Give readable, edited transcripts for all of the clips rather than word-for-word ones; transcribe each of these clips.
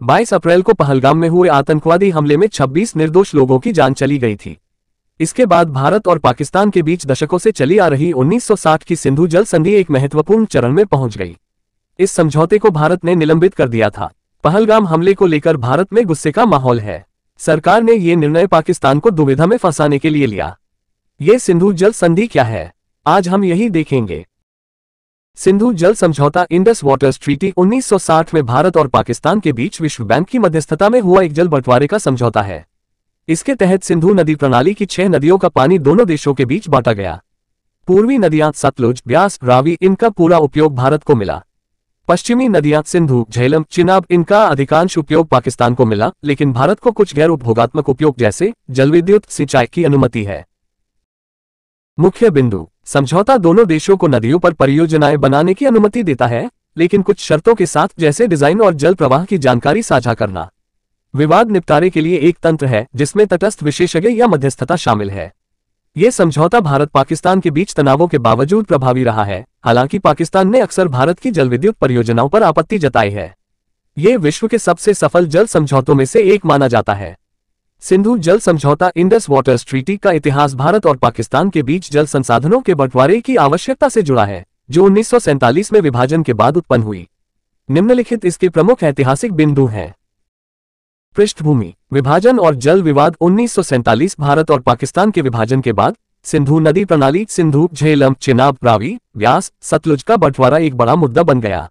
22 अप्रैल को पहलगाम में हुए आतंकवादी हमले में 26 निर्दोष लोगों की जान चली गई थी। इसके बाद भारत और पाकिस्तान के बीच दशकों से चली आ रही 1960 की सिंधु जल संधि एक महत्वपूर्ण चरण में पहुंच गई। इस समझौते को भारत ने निलंबित कर दिया था। पहलगाम हमले को लेकर भारत में गुस्से का माहौल है। सरकार ने ये निर्णय पाकिस्तान को दुविधा में फंसाने के लिए लिया। ये सिंधु जल संधि क्या है, आज हम यही देखेंगे। सिंधु जल समझौता इंडस वाटर्स ट्रीटी 1960 में भारत और पाकिस्तान के बीच विश्व बैंक की मध्यस्थता में हुआ एक जल बंटवारे का समझौता है। इसके तहत सिंधु नदी प्रणाली की 6 नदियों का पानी दोनों देशों के बीच बांटा गया। पूर्वी नदियां सतलुज, ब्यास, रावी, इनका पूरा उपयोग भारत को मिला। पश्चिमी नदियां सिंधु, झेलम, चिनाब, इनका अधिकांश उपयोग पाकिस्तान को मिला, लेकिन भारत को कुछ गैर उपभोगात्मक उपयोग जैसे जलविद्युत सिंचाई की अनुमति है। मुख्य बिंदु: समझौता दोनों देशों को नदियों पर परियोजनाएं बनाने की अनुमति देता है, लेकिन कुछ शर्तों के साथ, जैसे डिजाइन और जल प्रवाह की जानकारी साझा करना। विवाद निपटारे के लिए एक तंत्र है जिसमें तटस्थ विशेषज्ञ या मध्यस्थता शामिल है। यह समझौता भारत पाकिस्तान के बीच तनावों के बावजूद प्रभावी रहा है। हालांकि पाकिस्तान ने अक्सर भारत की जलविद्युत परियोजनाओं पर आपत्ति जताई है। यह विश्व के सबसे सफल जल समझौतों में से एक माना जाता है। सिंधु जल समझौता इंडस वाटर्स ट्रीटी का इतिहास भारत और पाकिस्तान के बीच जल संसाधनों के बंटवारे की आवश्यकता से जुड़ा है, जो 1947 में विभाजन के बाद उत्पन्न हुई। निम्नलिखित इसके प्रमुख ऐतिहासिक बिंदु हैं। पृष्ठभूमि: विभाजन और जल विवाद। 1947 भारत और पाकिस्तान के विभाजन के बाद सिंधु नदी प्रणाली सिंधु, झेलम, चिनाब, रावी, व्यास, सतलुज का बंटवारा एक बड़ा मुद्दा बन गया।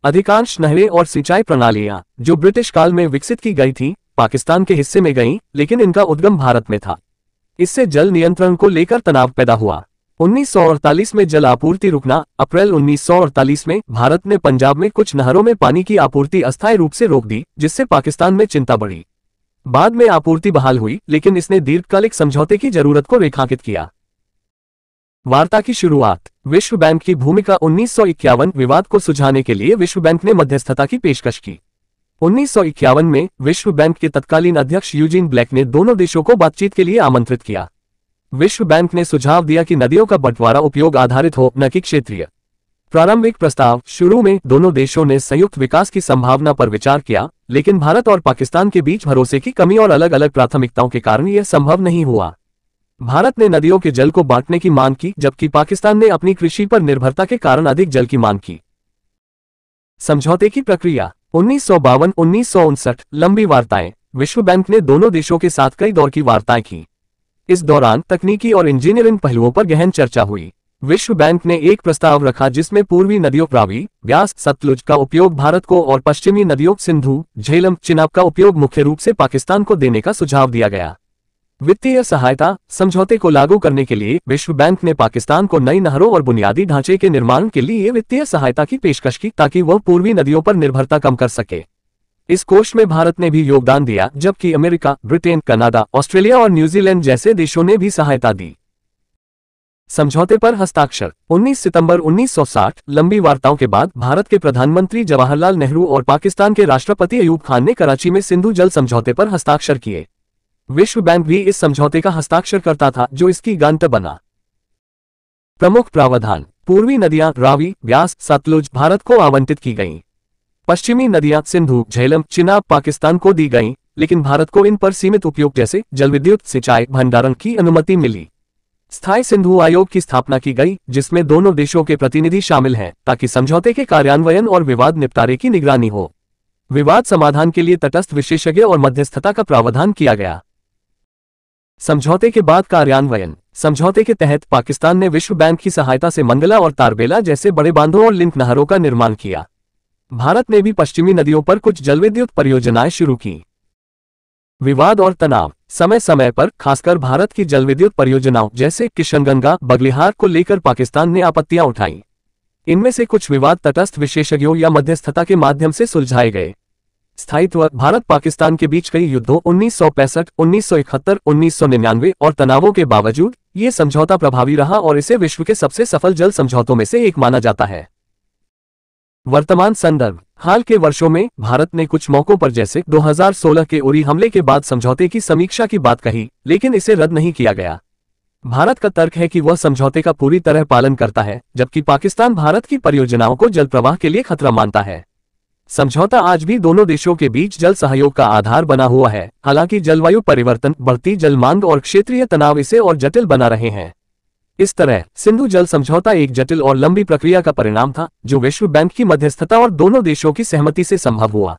अधिकांश नहरें और सिंचाई प्रणालियां जो ब्रिटिश काल में विकसित की गई थीं, पाकिस्तान के हिस्से में गईं, लेकिन इनका उद्गम भारत में था। इससे जल नियंत्रण को लेकर तनाव पैदा हुआ। 1948 में जल आपूर्ति रुकना। अप्रैल 1948 में भारत ने पंजाब में कुछ नहरों में पानी की आपूर्ति अस्थायी रूप से रोक दी, जिससे पाकिस्तान में चिंता बढ़ी। बाद में आपूर्ति बहाल हुई, लेकिन इसने दीर्घकालिक समझौते की जरूरत को रेखांकित किया। वार्ता की शुरुआत: विश्व बैंक की भूमिका। 1951 विवाद को सुलझाने के लिए विश्व बैंक ने मध्यस्थता की पेशकश की। 1951 में विश्व बैंक के तत्कालीन अध्यक्ष यूजीन ब्लैक ने दोनों देशों को बातचीत के लिए आमंत्रित किया। विश्व बैंक ने सुझाव दिया कि नदियों का बंटवारा उपयोग आधारित हो, न कि क्षेत्रीय। प्रारंभिक प्रस्ताव: शुरू में दोनों देशों ने संयुक्त विकास की संभावना पर विचार किया, लेकिन भारत और पाकिस्तान के बीच भरोसे की कमी और अलग अलग प्राथमिकताओं के कारण यह संभव नहीं हुआ। भारत ने नदियों के जल को बांटने की मांग की, जबकि पाकिस्तान ने अपनी कृषि पर निर्भरता के कारण अधिक जल की मांग की। समझौते की प्रक्रिया: 1952-1959 लंबी वार्ताएं। विश्व बैंक ने दोनों देशों के साथ कई दौर की वार्ताएं की। इस दौरान तकनीकी और इंजीनियरिंग पहलुओं पर गहन चर्चा हुई। विश्व बैंक ने एक प्रस्ताव रखा जिसमें पूर्वी नदियों रावी, व्यास, सतलुज का उपयोग भारत को और पश्चिमी नदियों सिंधु, झेलम, चिनाब का उपयोग मुख्य रूप से पाकिस्तान को देने का सुझाव दिया गया। वित्तीय सहायता: समझौते को लागू करने के लिए विश्व बैंक ने पाकिस्तान को नई नहरों और बुनियादी ढांचे के निर्माण के लिए वित्तीय सहायता की पेशकश की, ताकि वह पूर्वी नदियों पर निर्भरता कम कर सके। इस कोष में भारत ने भी योगदान दिया, जबकि अमेरिका, ब्रिटेन, कनाडा, ऑस्ट्रेलिया और न्यूजीलैंड जैसे देशों ने भी सहायता दी। समझौते पर हस्ताक्षर: 19 सितंबर 1960 लंबी वार्ताओं के बाद भारत के प्रधानमंत्री जवाहरलाल नेहरू और पाकिस्तान के राष्ट्रपति अयूब खान ने कराची में सिंधु जल समझौते पर हस्ताक्षर किए। विश्व बैंक भी इस समझौते का हस्ताक्षर करता था, जो इसकी गारंटर बना। प्रमुख प्रावधान: पूर्वी नदियां रावी, व्यास, सतलुज भारत को आवंटित की गईं। पश्चिमी नदियां सिंधु, झेलम, चिनाब पाकिस्तान को दी गईं, लेकिन भारत को इन पर सीमित उपयोग जैसे जलविद्युत सिंचाई भंडारण की अनुमति मिली। स्थायी सिंधु आयोग की स्थापना की गई, जिसमें दोनों देशों के प्रतिनिधि शामिल हैं, ताकि समझौते के कार्यान्वयन और विवाद निपटारे की निगरानी हो। विवाद समाधान के लिए तटस्थ विशेषज्ञ और मध्यस्थता का प्रावधान किया गया। समझौते के बाद कार्यान्वयन: समझौते के तहत पाकिस्तान ने विश्व बैंक की सहायता से मंगला और तारबेला जैसे बड़े बांधों और लिंक नहरों का निर्माण किया। भारत ने भी पश्चिमी नदियों पर कुछ जलविद्युत परियोजनाएं शुरू की। विवाद और तनाव: समय समय पर खासकर भारत की जलविद्युत परियोजनाओं जैसे किशनगंगा, बगलिहार को लेकर पाकिस्तान ने आपत्तियां उठाई। इनमें से कुछ विवाद तटस्थ विशेषज्ञों या मध्यस्थता के माध्यम से सुलझाए गए। स्थायित्व: भारत पाकिस्तान के बीच कई युद्धों 1965, 1971, 1999 और तनावों के बावजूद ये समझौता प्रभावी रहा और इसे विश्व के सबसे सफल जल समझौतों में से एक माना जाता है। वर्तमान संदर्भ: हाल के वर्षों में भारत ने कुछ मौकों पर जैसे 2016 के उरी हमले के बाद समझौते की समीक्षा की बात कही, लेकिन इसे रद्द नहीं किया गया। भारत का तर्क है कि वह समझौते का पूरी तरह पालन करता है, जबकि पाकिस्तान भारत की परियोजनाओं को जल प्रवाह के लिए खतरा मानता है। समझौता आज भी दोनों देशों के बीच जल सहयोग का आधार बना हुआ है। हालांकि जलवायु परिवर्तन, बढ़ती जल मांग और क्षेत्रीय तनाव इसे और जटिल बना रहे हैं। इस तरह सिंधु जल समझौता एक जटिल और लंबी प्रक्रिया का परिणाम था, जो विश्व बैंक की मध्यस्थता और दोनों देशों की सहमति से संभव हुआ।